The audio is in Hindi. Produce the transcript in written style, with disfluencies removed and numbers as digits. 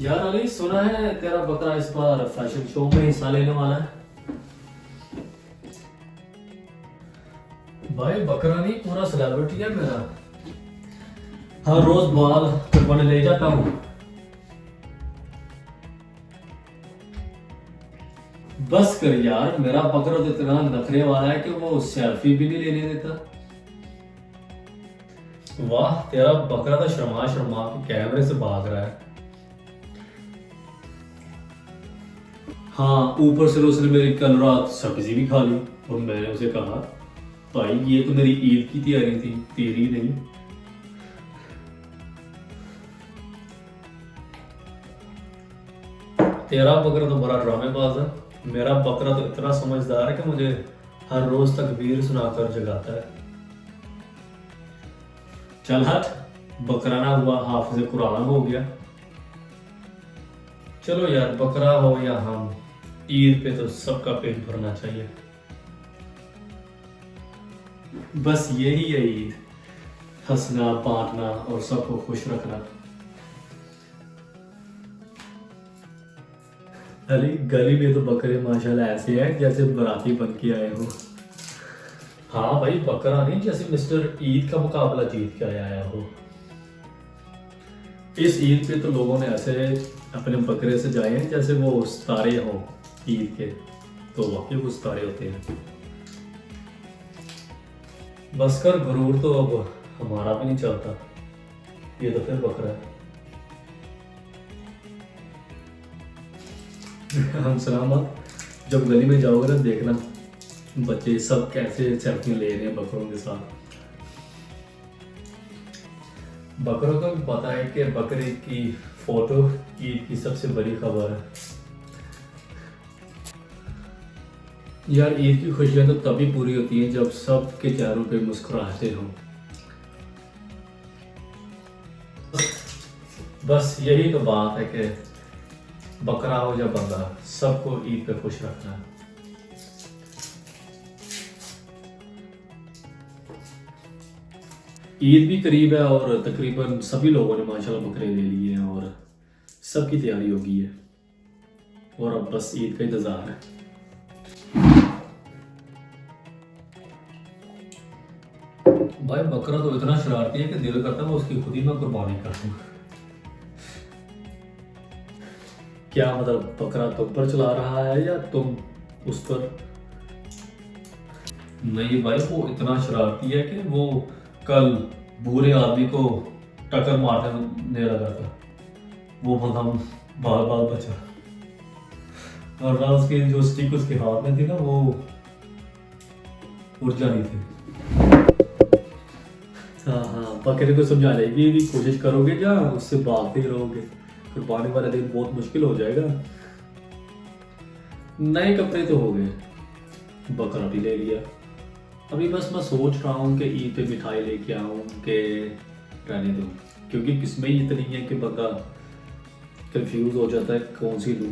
यार अली, सुना है तेरा बकरा इस बार फैशन शो में हिस्सा लेने वाला है। भाई बकरा नहीं, पूरा सेलिब्रिटी है मेरा। हर रोज बाल कटवाने ले जाता हूँ। बस कर यार, मेरा बकरा तो इतना नखरे वाला है कि वो सेल्फी भी नहीं लेने देता। वाह, तेरा बकरा तो शर्मा शर्मा के कैमरे से भाग रहा है। हाँ, ऊपर से उसने मेरी कल रात सब्जी भी खा ली और मैंने उसे कहा, भाई ये तो मेरी ईद की तैयारी थी, तेरी नहीं। तेरा बकरा तो बड़ा ड्रामेबाज है। मेरा बकरा तो इतना समझदार है कि मुझे हर रोज तकबीर सुनाकर जगाता है। चल हट, बकरा ना हुआ हाफिज कुरान हो गया। चलो यार, बकरा हो या हम, ईद पे तो सबका पेट भरना चाहिए। बस यही है ईद, हंसना बांटना और सबको खुश रखना। अली, गली में तो बकरे माशाल्लाह ऐसे हैं जैसे बाराती बन के आए हो। हाँ भाई, बकरा नहीं, जैसे मिस्टर ईद का मुकाबला जीत के आया हो। इस ईद पे तो लोगों ने ऐसे अपने बकरे से जाए हैं जैसे वो सितारे हों ईद के, तो वाकई वो सितारे होते हैं। बस कर, गुरूर तो अब हमारा भी नहीं चलता। ये तो फिर बकरा है। हम सलामत, जब गली में जाओगे ना, देखना बच्चे सब कैसे सेल्फी ले रहे हैं बकरों के साथ। बकरों को भी पता है कि बकरे की फोटो ईद की सबसे बड़ी खबर है। यार, ईद की खुशियां तो तभी पूरी होती हैं जब सबके चेहरों पे मुस्कुराहटें हों। बस यही तो बात है कि बकरा हो या बंदा, सबको ईद पे खुश रखना है। ईद भी करीब है और तकरीबन सभी लोगों ने माशाल्लाह बकरे ले लिए हैं और सबकी तैयारी हो गई है और अब बस ईद का इंतजार है। भाई बकरा तो इतना शरारती है कि दिल करता है वो उसकी खुद ही मैं कुर्बानी कर दूं। क्या मतलब, बकरा तुम पर चला रहा है या तुम उस पर? नहीं भाई, वो इतना शरारती है कि वो कल बूढ़े आदमी को टक्कर मारने लगा था। वो मतलब बाल बाल बचा और ना उसकी जो स्टिक उसके हाथ में थी ना, वो उड़ जानी थी। हाँ हाँ, बकरे को समझाने की भी कोशिश करोगे या उससे भागते ही रहोगे? कुर्बानी वाला दिन बहुत मुश्किल हो जाएगा। नए कपड़े तो हो गए, बकरा भी ले लिया। अभी बस मैं सोच रहा हूँ कि ईद पे मिठाई लेके आऊँ कि रहने दूँ, क्योंकि किस्में ही इतनी है कि बंदा कंफ्यूज हो जाता है कौन सी लूँ।